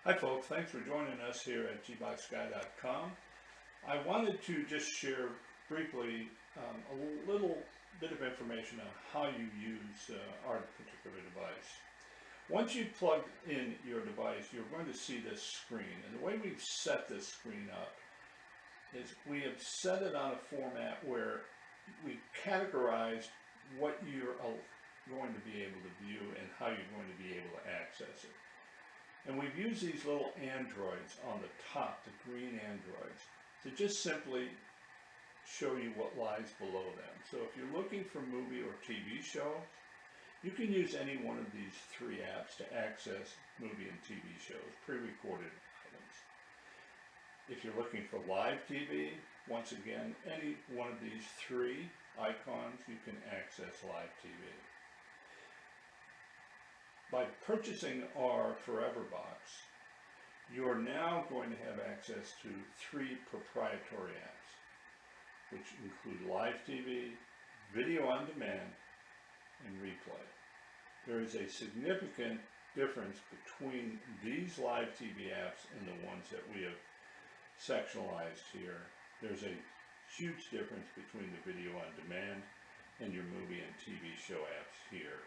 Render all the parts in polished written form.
Hi folks, thanks for joining us here at gboxguy.com. I wanted to just share briefly a little bit of information on how you use our particular device. Once you plug in your device, you're going to see this screen. And the way we've set this screen up is we have set it on a format where we categorized what you're going to be able to view and how you're going to be able to access it. And we've used these little androids on the top, the green androids, to just simply show you what lies below them. So if you're looking for movie or TV show, you can use any one of these three apps to access movie and TV shows, pre-recorded items. If you're looking for live TV, once again, any one of these three icons, you can access live TV. By purchasing our Forever Box, you are now going to have access to three proprietary apps, which include live TV, video on demand, and replay. There is a significant difference between these live TV apps and the ones that we have sectionalized here. There's a huge difference between the video on demand and your movie and TV show apps here.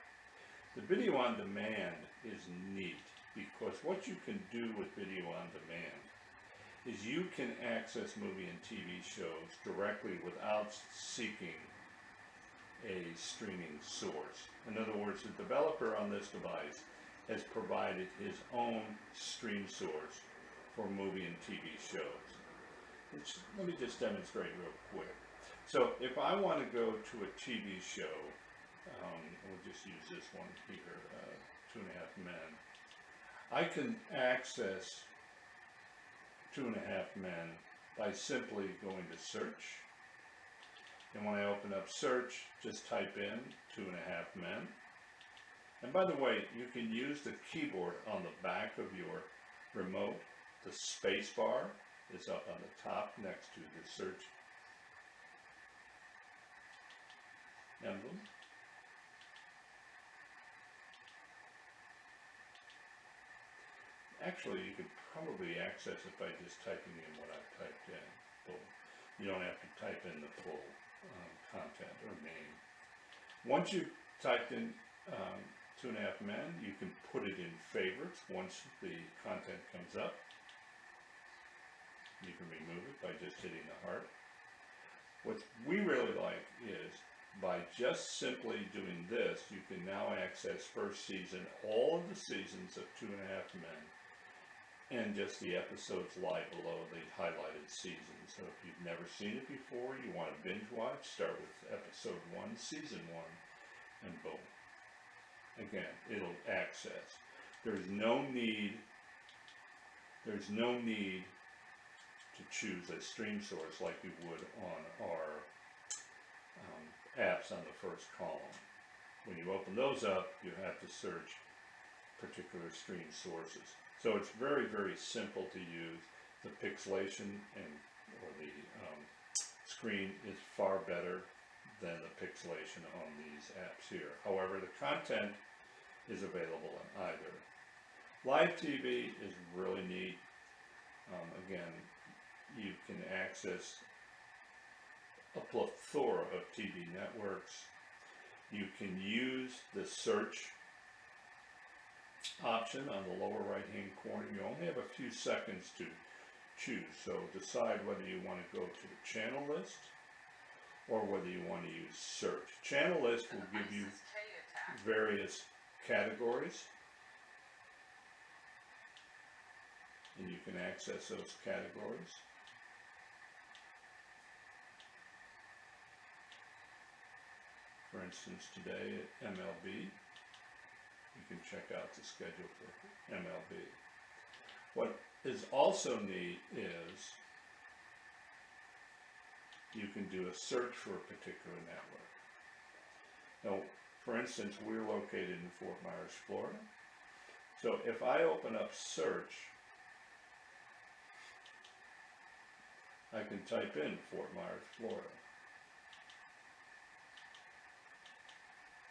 The video on demand is neat because what you can do with video on demand is you can access movie and TV shows directly without seeking a streaming source. In other words, the developer on this device has provided his own stream source for movie and TV shows. Let me just demonstrate real quick. So if I want to go to a TV show, we'll just use this one here, 2.5 Men. I can access 2.5 Men by simply going to search. And when I open up search, just type in 2.5 Men. And by the way, you can use the keyboard on the back of your remote. The space bar is up on the top next to the search emblem. Actually, you could probably access it by just typing in what I've typed in. Boom. You don't have to type in the full content or name. Once you've typed in 2.5 Men, you can put it in favorites once the content comes up. You can remove it by just hitting the heart. What we really like is by just simply doing this, you can now access first season, all of the seasons of 2.5 Men, and just the episodes lie below the highlighted season. So if you've never seen it before, you want to binge watch, start with episode 1, season 1, and boom. Again, it'll access. There's no need to choose a stream source like you would on our apps on the first column. When you open those up, you have to search particular stream sources. So it's very, very simple to use. The pixelation or the screen is far better than the pixelation on these apps here. However, the content is available in either. Live TV is really neat. Again, you can access a plethora of TV networks. You can use the search option on the lower right hand corner. You only have a few seconds to choose, so decide whether you want to go to the channel list or whether you want to use search. Channel list will give you various categories, and you can access those categories. For instance, today at MLB, you can check out the schedule for MLB. What is also neat is you can do a search for a particular network. Now, for instance, we're located in Fort Myers, Florida. So if I open up search, I can type in Fort Myers, Florida.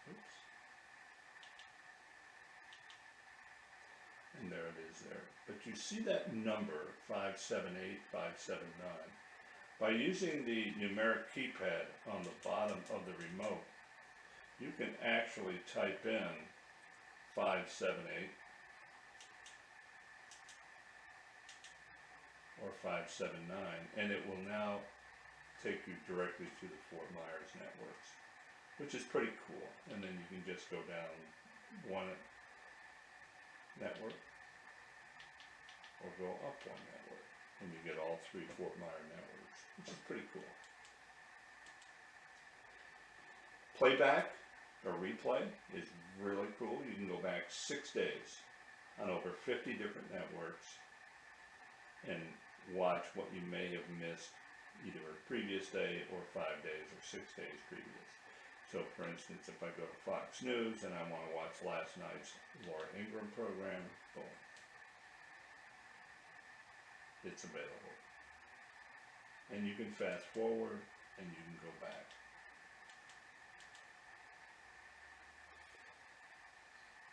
Oops. And there it is there. But you see that number 578, 579, by using the numeric keypad on the bottom of the remote, you can actually type in 578 or 579, and it will now take you directly to the Fort Myers networks, which is pretty cool. And then you can just go down one network or go up one network, and you get all three Fort Myers networks, which is pretty cool. Playback or replay is really cool. You can go back 6 days on over 50 different networks and watch what you may have missed either a previous day or 5 days or 6 days previous. So for instance, if I go to Fox News and I want to watch last night's Laura Ingraham program, boom, it's available. And you can fast forward and you can go back.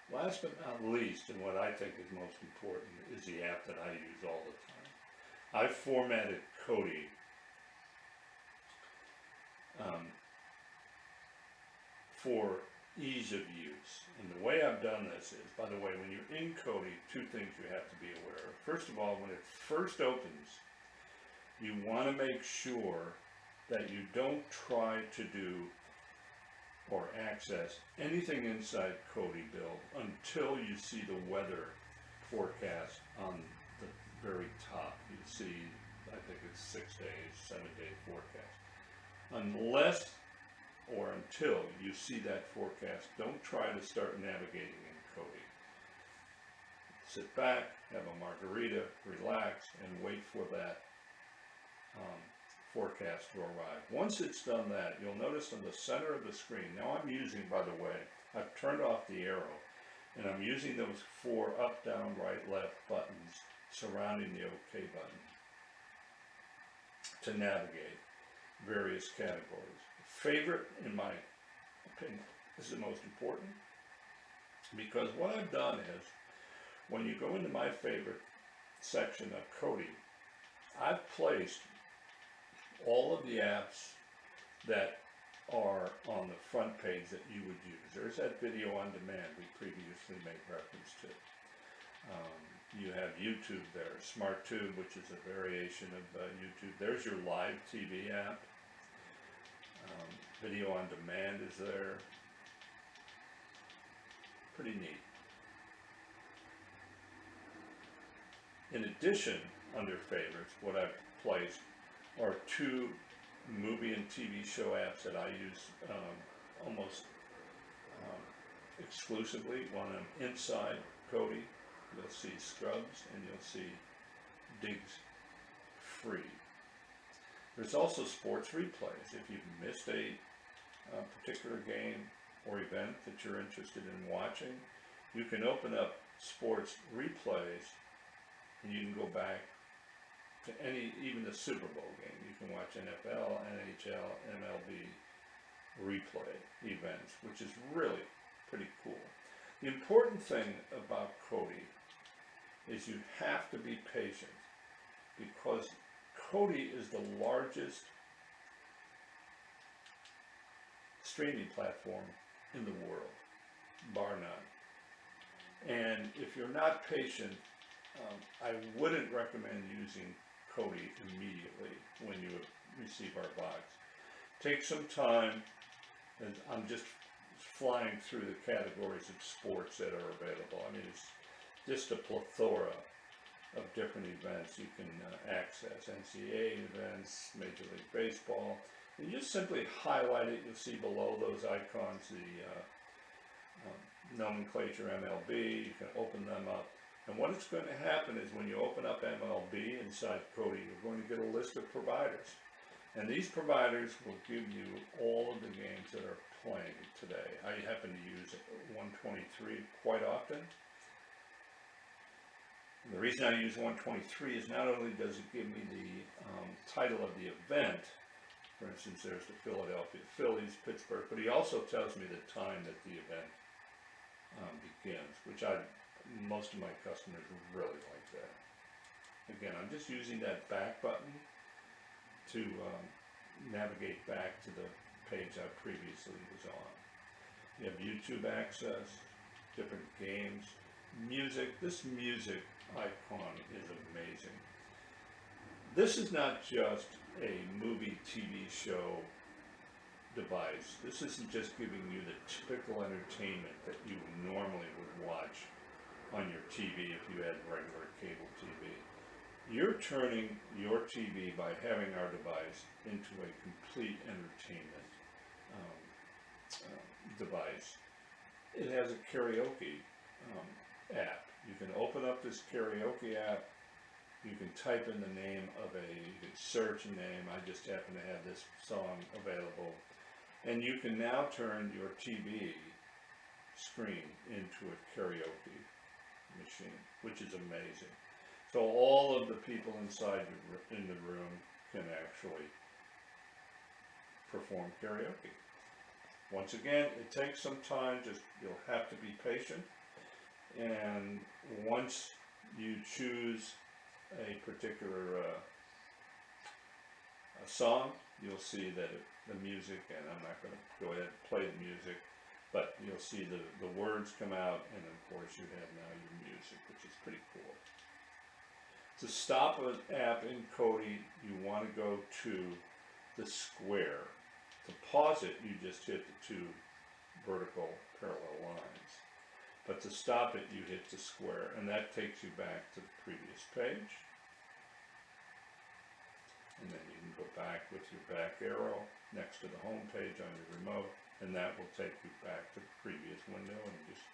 Last but not least, and what I think is most important, is the app that I use all the time. I've formatted Kodi for ease of use. And the way I've done this is, by the way, when you're in Kodi, two things you have to be aware of. First of all, when it first opens, you want to make sure that you don't try to do or access anything inside Kodi Build until you see the weather forecast on the very top. You see, I think it's 6 days, 7-day forecast. Unless or until you see that forecast, don't try to start navigating in Kodi. Sit back, have a margarita, relax, and wait for that forecast to arrive. Once it's done that, you'll notice on the center of the screen, now I'm using, by the way, I've turned off the arrow, and I'm using those 4 up, down, right, left buttons surrounding the OK button to navigate various categories. Favorite, in my opinion, is the most important, because what I've done is, when you go into my favorite section of Kodi, I've placed all of the apps that are on the front page that you would use. There's that video on demand we previously made reference to. You have YouTube there, SmartTube, which is a variation of YouTube. There's your live TV app. Video on demand is there. Pretty neat. In addition, under favorites, what I've placed are 2 movie and TV show apps that I use almost exclusively. One on inside Kodi, you'll see Scrubs, and you'll see Digs Free. There's also sports replays. If you've missed a particular game or event that you're interested in watching, you can open up sports replays and you can go back to any, even the Super Bowl game. You can watch NFL, NHL, MLB replay events, which is really pretty cool. The important thing about Kodi is you have to be patient, because Kodi is the largest streaming platform in the world, bar none. And if you're not patient, I wouldn't recommend using Kodi immediately when you receive our box. Take some time, and I'm just flying through the categories of sports that are available. I mean, it's just a plethora of different events you can access. NCAA events, Major League Baseball. And you just simply highlight it. You'll see below those icons the nomenclature MLB. You can open them up. And what is going to happen is when you open up MLB inside Kodi, you're going to get a list of providers. And these providers will give you all of the games that are playing today. I happen to use 123 quite often. And the reason I use 123 is not only does it give me the title of the event, for instance, there's the Philadelphia Phillies, Pittsburgh, but he also tells me the time that the event begins, which most of my customers really like that. Again, I'm just using that back button to navigate back to the page I previously was on. You have YouTube access, different games, music. This music icon is amazing. This is not just a movie TV show device. This isn't just giving you the typical entertainment that you normally would watch on your TV if you had regular cable TV. You're turning your TV by having our device into a complete entertainment device. It has a karaoke app. You can open up this karaoke app. You can type in the name of you can search a name. I just happen to have this song available. And you can now turn your TV screen into a karaoke machine, which is amazing. So all of the people inside in the room can actually perform karaoke. Once again, it takes some time, you'll have to be patient. And once you choose a particular a song, you'll see that the music, and I'm not going to go ahead and play the music, but you'll see the words come out, and of course you have now your music, which is pretty cool. To stop an app in Kodi, you want to go to the square. To pause it, you just hit the two vertical parallel lines. But to stop it, you hit the square, and that takes you back to the previous page. And then you can go back with your back arrow next to the home page on your remote, and that will take you back to the previous window, and just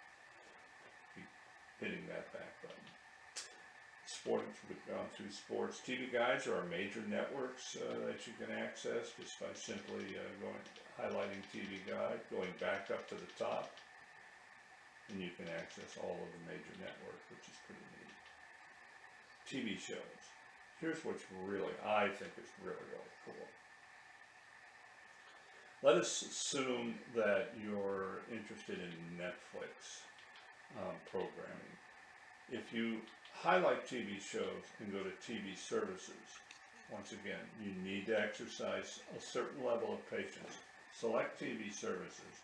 keep hitting that back button. Sports, we've gone through sports. TV guides are our major networks that you can access just by simply highlighting TV guide, going back up to the top, and you can access all of the major networks, which is pretty neat. TV shows. Here's what's I think is really, really cool. Let us assume that you're interested in Netflix programming. If you highlight TV shows and go to TV services, once again, you need to exercise a certain level of patience. Select TV services.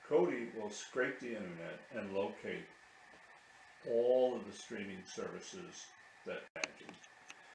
Kodi will scrape the internet and locate all of the streaming services that I imagine.